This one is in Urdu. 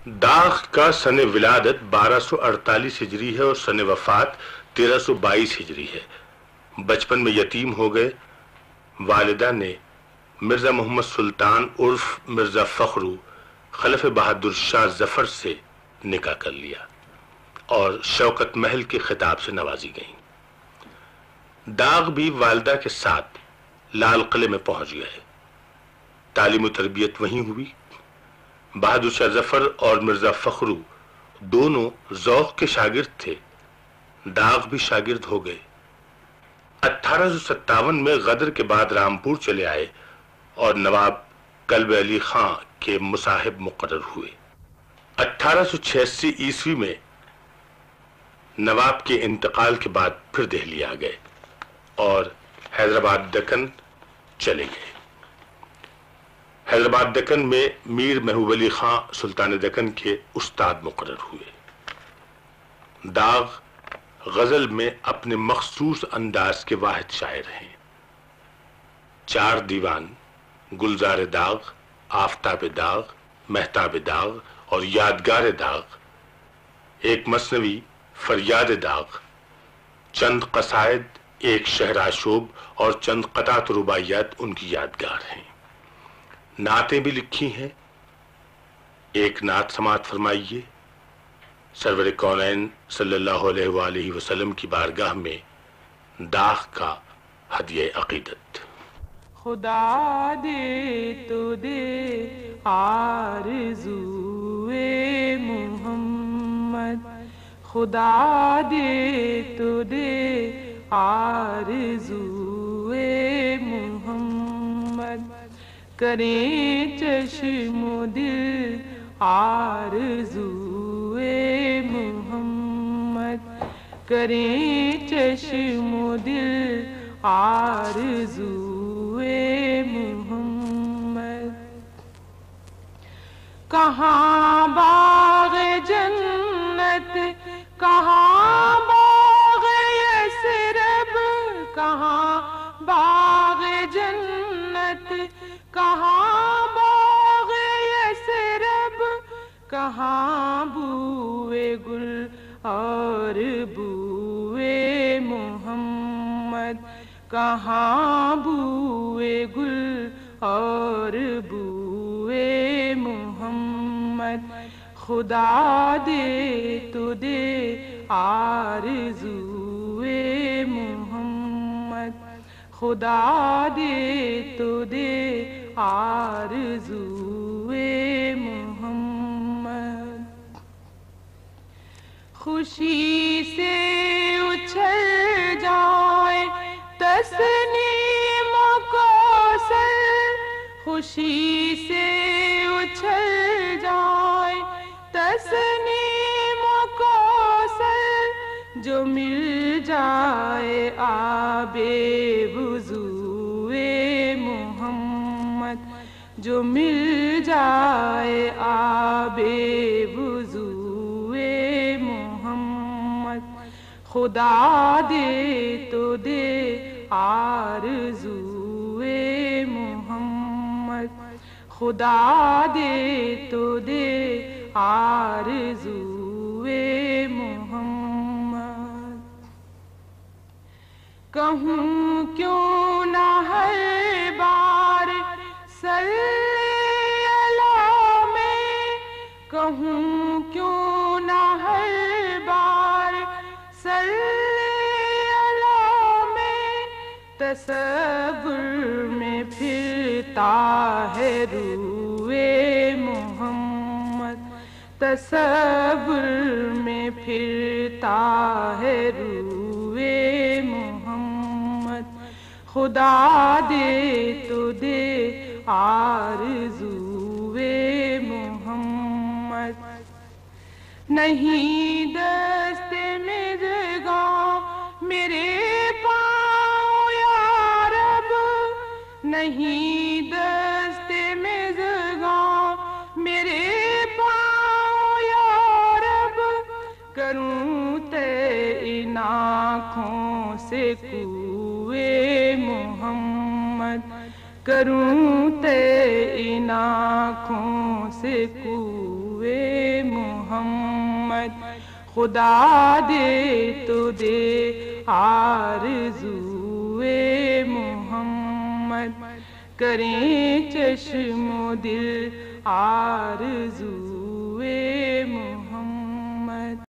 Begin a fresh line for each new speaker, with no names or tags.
داغ کا سن ولادت 1248 ہجری ہے اور سن وفات 1322 ہجری ہے۔ بچپن میں یتیم ہو گئے۔ والدہ نے مرزا محمد سلطان عرف مرزا فخرو خلف بہادر شاہ ظفر سے نکاح کر لیا اور شوکت محل کے خطاب سے نوازی گئیں۔ داغ بھی والدہ کے ساتھ لال قلعے میں پہنچ گئے۔ تعلیم و تربیت وہیں ہوئی۔ بہادر شاہ ظفر اور مرزا فخرو دونوں ذوق کے شاگرد تھے۔ داغ بھی شاگرد ہو گئے۔ 1857 میں غدر کے بعد رامپور چلے آئے اور نواب کلب علی خان کے مصاحب مقرر ہوئے۔ 1886 عیسوی میں نواب کے انتقال کے بعد پھر دہلی آ گئے اور حیدرآباد دکن چلے گئے۔ حیدرآباد دکن میں میر محبوب علی خان سلطان دکن کے استاد مقرر ہوئے۔ داغ غزل میں اپنے مخصوص انداز کے واحد شاعر ہیں۔ 4 دیوان گلزار داغ، آفتاب داغ، مہتاب داغ اور یادگار داغ، ایک مثنوی فریاد داغ، چند قصائد، ایک شہر آشوب اور چند قطعات رباعیات ان کی یادگار ہیں۔ نعتیں بھی لکھی ہیں۔ ایک نعت سماعت فرمائیے۔ سرور کونین صلی اللہ علیہ وآلہ وسلم کی بارگاہ میں داغ کا ہدیہ عقیدت۔
خدا دے تو دے آرزوئے محمد، خدا دے تو دے آرزوئے محمد، کریں چشم و دل آرزوئے محمد، کریں چشم و دل آرزوئے محمد۔ کہاں باغ جنت، کہاں باغ یثرب، کہاں باغ جنت، کہاں باغ یثرب، کہاں بوئے گل اور بوئے محمد، کہاں بوئے گل اور بوئے محمد، خدا دے تو دے آرزوئے محمد، خدا دے تو دے آرزوئے محمد۔ خوشی سے اچھل جائے تسنیم و کوثر، خوشی سے اچھل جائے تسنیم و کوثر، جو مل جائے آب وضوئے محمد، جو مل جائے آب وضوئے محمد، خدا دے تو دے آرزوئے محمد، خدا دے تو دے آرزوئے محمد۔ کہوں کیوں نہ ہر بار صلی اللہ میں، کہوں کیوں نہ ہر بار صلی اللہ میں، تصور میں پھرتا ہے روئے محمد، تصور میں پھرتا ہے روئے محمد، خدا دے تو دے آرزوئے محمد۔ نہیں دست مژگاں میرے پاؤں یا رب، نہیں دست مژگاں میرے پاؤں یا رب، کروں تے ان آنکھوں سے کوئے محمد، کروں تے ان آنکھوں سے کوئے محمد خدا دے تو دے آرزوئے محمد کریں چشم و دل آرزوئے